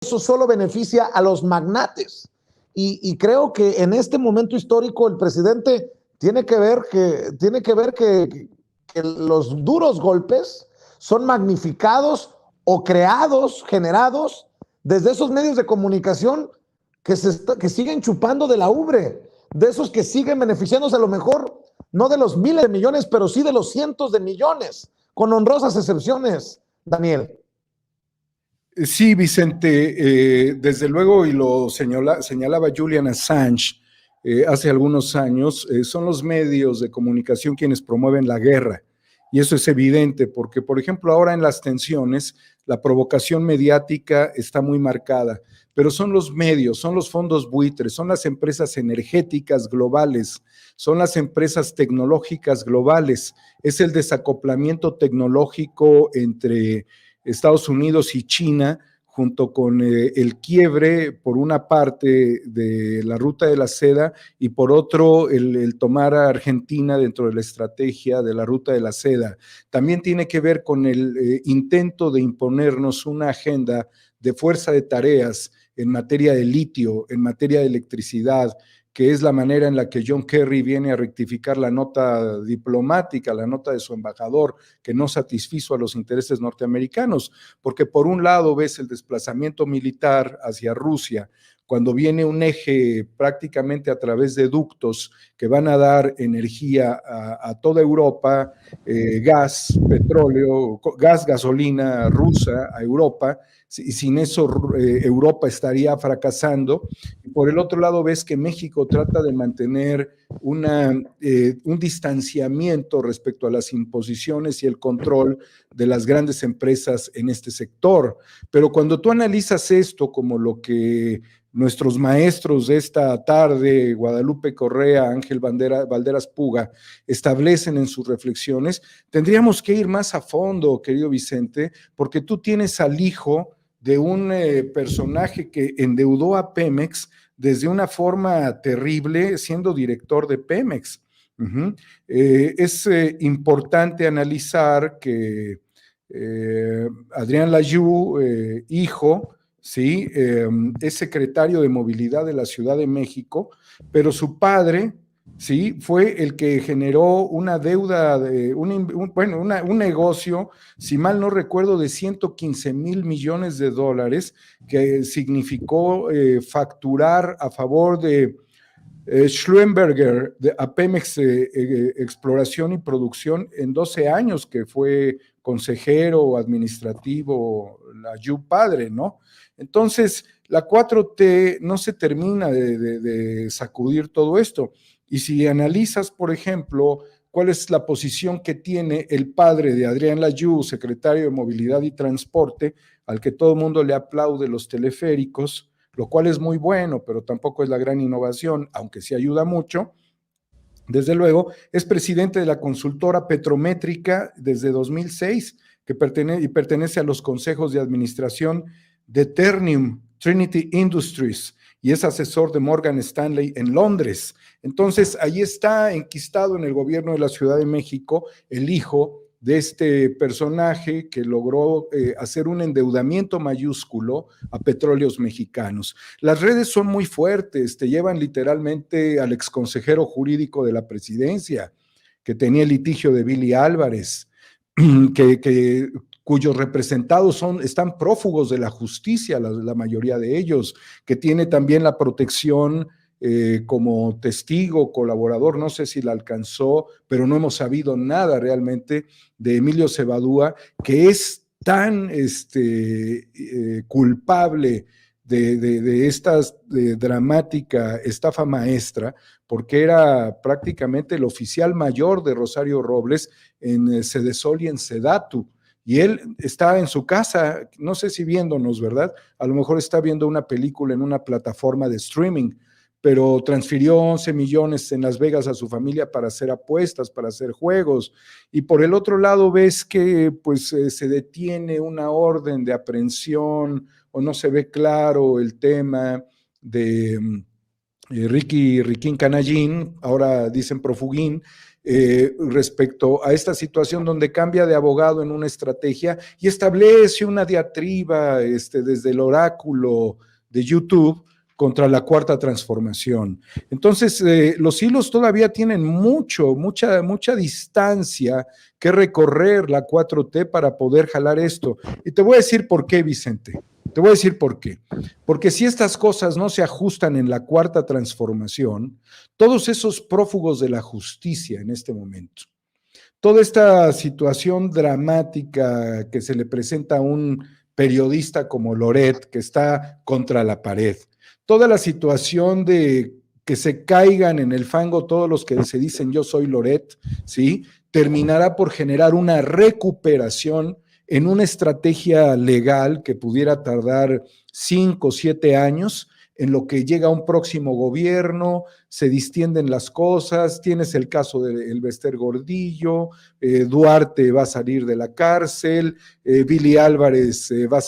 eso solo beneficia a los magnates. Y creo que en este momento histórico el presidente tiene que ver que los duros golpes son magnificados o creados, generados desde esos medios de comunicación que siguen chupando de la ubre, de esos que siguen beneficiándose a lo mejor, no de los miles de millones, pero sí de los cientos de millones, con honrosas excepciones, Daniel. Sí, Vicente, desde luego, y lo señalaba Julian Assange hace algunos años, son los medios de comunicación quienes promueven la guerra. Y eso es evidente porque, por ejemplo, ahora en las tensiones, la provocación mediática está muy marcada, pero son los medios, son los fondos buitres, son las empresas energéticas globales, son las empresas tecnológicas globales, es el desacoplamiento tecnológico entre Estados Unidos y China, junto con el quiebre por una parte de la ruta de la seda y por otro el tomar a Argentina dentro de la estrategia de la ruta de la seda. También tiene que ver con el intento de imponernos una agenda de fuerza de tareas en materia de litio, en materia de electricidad, que es la manera en la que John Kerry viene a rectificar la nota diplomática, la nota de su embajador, que no satisfizo a los intereses norteamericanos, porque por un lado ves el desplazamiento militar hacia Rusia, cuando viene un eje prácticamente a través de ductos que van a dar energía a toda Europa, gas, petróleo, gas, gasolina rusa a Europa, y sin eso Europa estaría fracasando. Y por el otro lado ves que México trata de mantener un distanciamiento respecto a las imposiciones y el control de las grandes empresas en este sector. Pero cuando tú analizas esto como lo que nuestros maestros de esta tarde, Guadalupe Correa, Ángel Valderas Puga, establecen en sus reflexiones, tendríamos que ir más a fondo, querido Vicente, porque tú tienes al hijo de un personaje que endeudó a Pemex desde una forma terrible, siendo director de Pemex. Es importante analizar que Adrián Layú, hijo, ¿sí? Es secretario de Movilidad de la Ciudad de México, pero su padre, ¿sí? Fue el que generó una deuda, un negocio, si mal no recuerdo, de 115 mil millones de dólares, que significó facturar a favor de Schlumberger, a Pemex Exploración y Producción, en 12 años que fue consejero administrativo, la Yu padre, ¿no? Entonces, la 4T no se termina de sacudir todo esto. Y si analizas, por ejemplo, cuál es la posición que tiene el padre de Adrián Layú, secretario de Movilidad y Transporte, al que todo el mundo le aplaude los teleféricos, lo cual es muy bueno, pero tampoco es la gran innovación, aunque sí ayuda mucho. Desde luego, es presidente de la consultora Petrométrica desde 2006, que pertenece a los consejos de administración de Ternium Trinity Industries, y es asesor de Morgan Stanley en Londres. Entonces, ahí está enquistado en el gobierno de la Ciudad de México el hijo de este personaje que logró hacer un endeudamiento mayúsculo a petróleos mexicanos. Las redes son muy fuertes, te llevan literalmente al exconsejero jurídico de la presidencia, que tenía el litigio de Billy Álvarez, cuyos representados están prófugos de la justicia, la mayoría de ellos, que tiene también la protección como testigo, colaborador, no sé si la alcanzó, pero no hemos sabido nada realmente de Emilio Cebadúa, que es tan culpable de esta dramática estafa maestra, porque era prácticamente el oficial mayor de Rosario Robles en Sedesol y en Sedatu. Y él está en su casa, no sé si viéndonos, ¿verdad? A lo mejor está viendo una película en una plataforma de streaming, pero transfirió 11 millones en Las Vegas a su familia para hacer apuestas, para hacer juegos. Y por el otro lado ves que pues se detiene una orden de aprehensión o no se ve claro el tema de Riquín Canallín, ahora dicen Profugín, respecto a esta situación donde cambia de abogado en una estrategia y establece una diatriba desde el oráculo de YouTube contra la Cuarta Transformación. Entonces, los hilos todavía tienen mucha distancia que recorrer la 4T para poder jalar esto. Y te voy a decir por qué, Vicente. Te voy a decir por qué. Porque si estas cosas no se ajustan en la Cuarta Transformación, todos esos prófugos de la justicia en este momento, toda esta situación dramática que se le presenta a un periodista como Loret, que está contra la pared, toda la situación de que se caigan en el fango todos los que se dicen yo soy Loret, ¿sí? Terminará por generar una recuperación en una estrategia legal que pudiera tardar 5 o 7 años, en lo que llega un próximo gobierno, se distienden las cosas, tienes el caso de Elbester Gordillo, Duarte va a salir de la cárcel, Billy Álvarez va a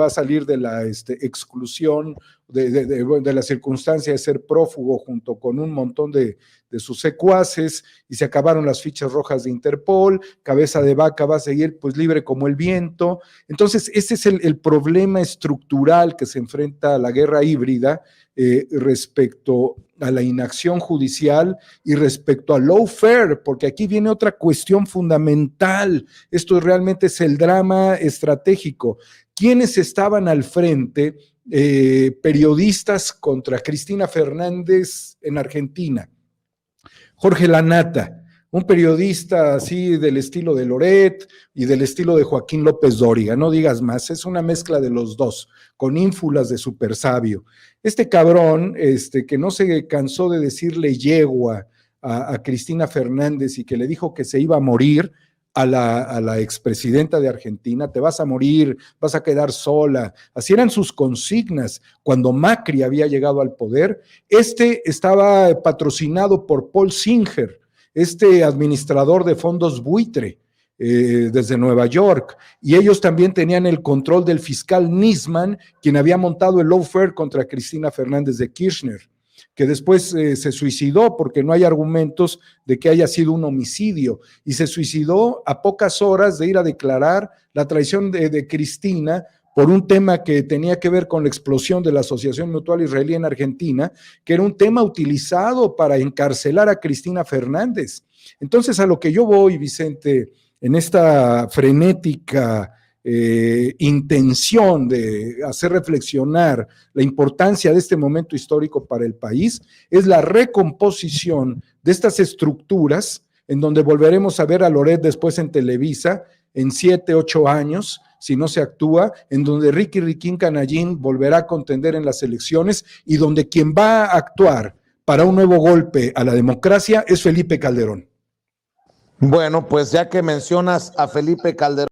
salir de la exclusión, de la circunstancia de ser prófugo junto con un montón de sus secuaces, y se acabaron las fichas rojas de Interpol, Cabeza de Vaca va a seguir pues libre como el viento. Entonces ese es el problema estructural que se enfrenta a la guerra híbrida respecto a la inacción judicial y respecto al lawfare, porque aquí viene otra cuestión fundamental. Esto realmente es el drama estratégico. ¿Quiénes estaban al frente? Periodistas contra Cristina Fernández en Argentina. Jorge Lanata, un periodista así del estilo de Loret y del estilo de Joaquín López Dóriga, no digas más, es una mezcla de los dos, con ínfulas de super sabio. Este cabrón, que no se cansó de decirle yegua a Cristina Fernández y que le dijo que se iba a morir a la expresidenta de Argentina, te vas a morir, vas a quedar sola. Así eran sus consignas cuando Macri había llegado al poder. Estaba patrocinado por Paul Singer, administrador de fondos buitre desde Nueva York, y ellos también tenían el control del fiscal Nisman, quien había montado el lawfare contra Cristina Fernández de Kirchner, que después se suicidó porque no hay argumentos de que haya sido un homicidio, y se suicidó a pocas horas de ir a declarar la traición de Cristina por un tema que tenía que ver con la explosión de la Asociación Mutual Israelí en Argentina, que era un tema utilizado para encarcelar a Cristina Fernández. Entonces, a lo que yo voy, Vicente, en esta frenética intención de hacer reflexionar la importancia de este momento histórico para el país, es la recomposición de estas estructuras, en donde volveremos a ver a Loret después en Televisa, en 7, 8 años, si no se actúa, en donde Ricky Riquín Canallín volverá a contender en las elecciones, y donde quien va a actuar para un nuevo golpe a la democracia es Felipe Calderón. Bueno, pues ya que mencionas a Felipe Calderón,